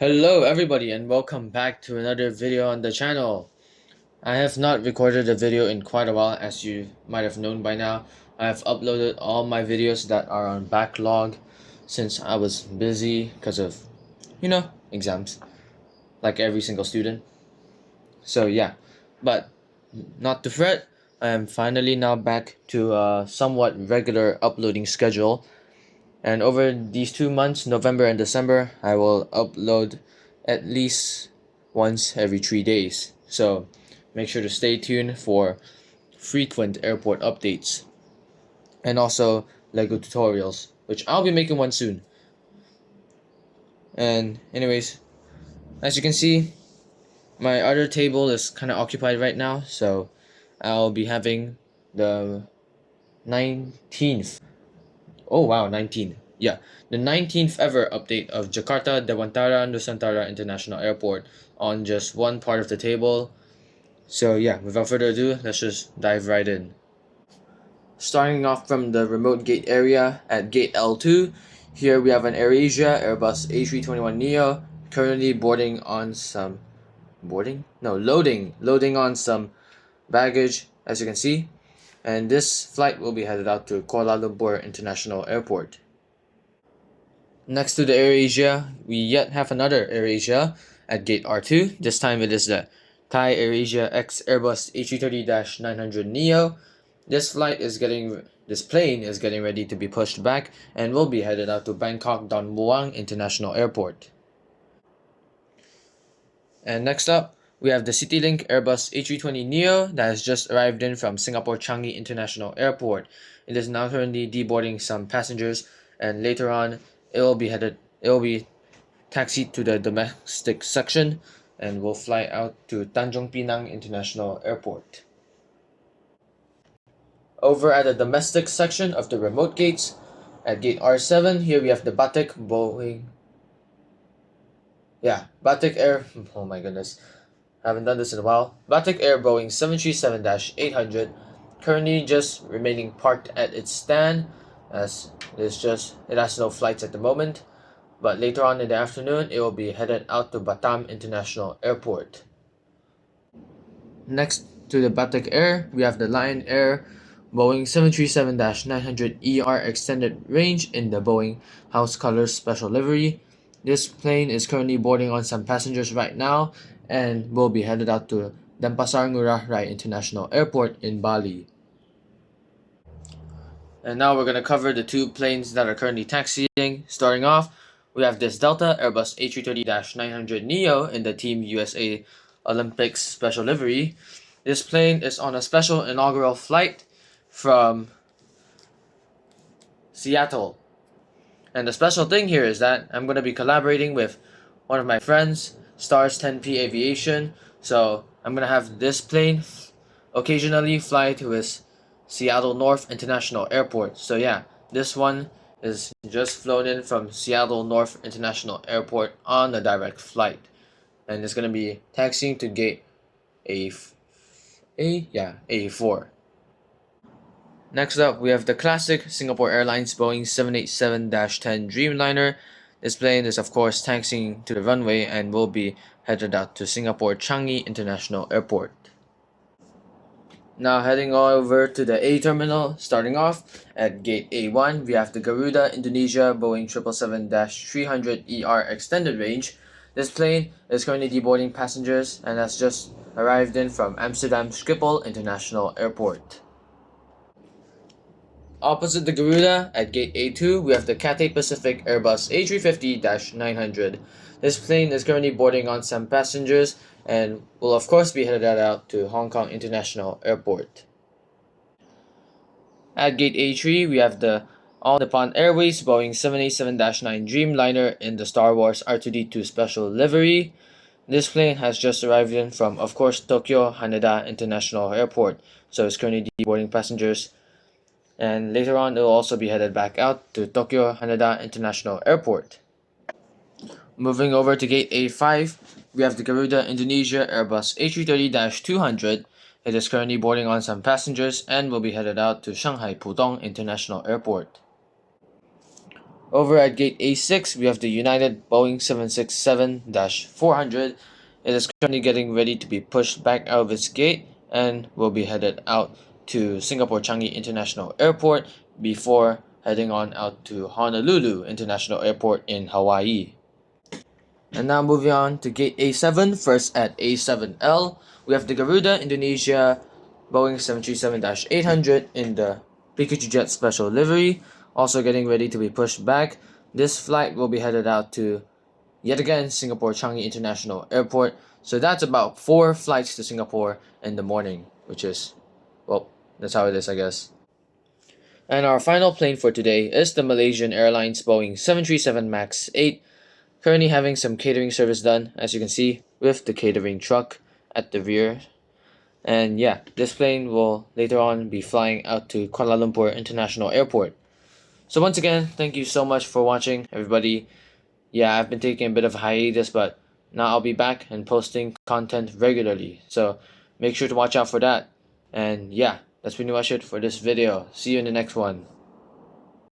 Hello everybody and welcome back to another video on the channel. I have not recorded a video in quite a while, as you might have known by now. I have uploaded all my videos that are on backlog since I was busy because of, exams, like every single student. So yeah, but not to fret, I am finally now back to a somewhat regular uploading schedule. And over these 2 months, November and December, I will upload at least once every 3 days. So make sure to stay tuned for frequent airport updates and also Lego tutorials, which I'll be making one soon. And anyways, as you can see, my other table is kind of occupied right now, so I'll be having the 19th. Oh wow, 19. Yeah, the 19th ever update of Jakarta Dewantara-Nusantara International Airport on just one part of the table. So yeah, without further ado, let's just dive right in. Starting off from the remote gate area at gate L2, here we have an AirAsia Airbus A321neo currently loading on some baggage, as you can see. And this flight will be headed out to Kuala Lumpur International Airport. Next to the AirAsia, we yet have another AirAsia at gate R2. This time it is the Thai AirAsia X Airbus A330-900neo. This plane is getting ready to be pushed back and will be headed out to Bangkok Don Muang International Airport. And next up, we have the CityLink Airbus A320neo that has just arrived in from Singapore Changi International Airport. It is now currently deboarding some passengers, and later on it will be taxied to the domestic section and will fly out to Tanjung Pinang International Airport. Over at the domestic section of the remote gates, at gate R7, here we have the Batik Air. Oh my goodness, I haven't done this in a while. Batik Air Boeing 737-800, currently just remaining parked at its stand, as it has no flights at the moment. But later on in the afternoon, it will be headed out to Batam International Airport. Next to the Batik Air, we have the Lion Air Boeing 737-900ER extended range in the Boeing House Colors Special Livery. This plane is currently boarding on some passengers right now and will be headed out to Denpasar Ngurah Rai International Airport in Bali. And now we're going to cover the two planes that are currently taxiing. Starting off, we have this Delta Airbus A330-900neo in the Team USA Olympics Special Livery. This plane is on a special inaugural flight from Seattle. And the special thing here is that I'm going to be collaborating with one of my friends, Stars 10P Aviation. So I'm going to have this plane occasionally fly to his Seattle North International Airport. So yeah, this one is just flown in from Seattle North International Airport on a direct flight. And it's going to be taxiing to gate A4. Next up, we have the classic Singapore Airlines Boeing 787-10 Dreamliner. This plane is of course taxiing to the runway and will be headed out to Singapore Changi International Airport. Now heading over to the A terminal, starting off at gate A1, we have the Garuda Indonesia Boeing 777-300ER extended range. This plane is currently deboarding passengers and has just arrived in from Amsterdam Schiphol International Airport. Opposite the Garuda, at gate A2, we have the Cathay Pacific Airbus A350-900. This plane is currently boarding on some passengers and will of course be headed out to Hong Kong International Airport. At gate A3, we have the All Nippon Airways Boeing 787-9 Dreamliner in the Star Wars R2-D2 Special Livery. This plane has just arrived in from, of course, Tokyo Haneda International Airport, so it's currently deboarding passengers. And later on, it will also be headed back out to Tokyo Haneda International Airport. Moving over to gate A5, we have the Garuda Indonesia Airbus A330-200. It is currently boarding on some passengers and will be headed out to Shanghai Pudong International Airport. Over at gate A6, we have the United Boeing 767-400. It is currently getting ready to be pushed back out of its gate and will be headed out to Singapore Changi International Airport before heading on out to Honolulu International Airport in Hawaii. And now moving on to gate A7, first at A7L, we have the Garuda Indonesia Boeing 737-800 in the Pikachu Jet Special livery, also getting ready to be pushed back. This flight will be headed out to, yet again, Singapore Changi International Airport. So that's about 4 flights to Singapore in the morning, which is, well, that's how it is, I guess. And our final plane for today is the Malaysian Airlines Boeing 737 MAX 8, currently having some catering service done, as you can see, with the catering truck at the rear. And yeah, this plane will later on be flying out to Kuala Lumpur International Airport. So once again, thank you so much for watching, everybody. Yeah, I've been taking a bit of a hiatus, but now I'll be back and posting content regularly. So make sure to watch out for that. And yeah, that's pretty much it for this video. See you in the next one.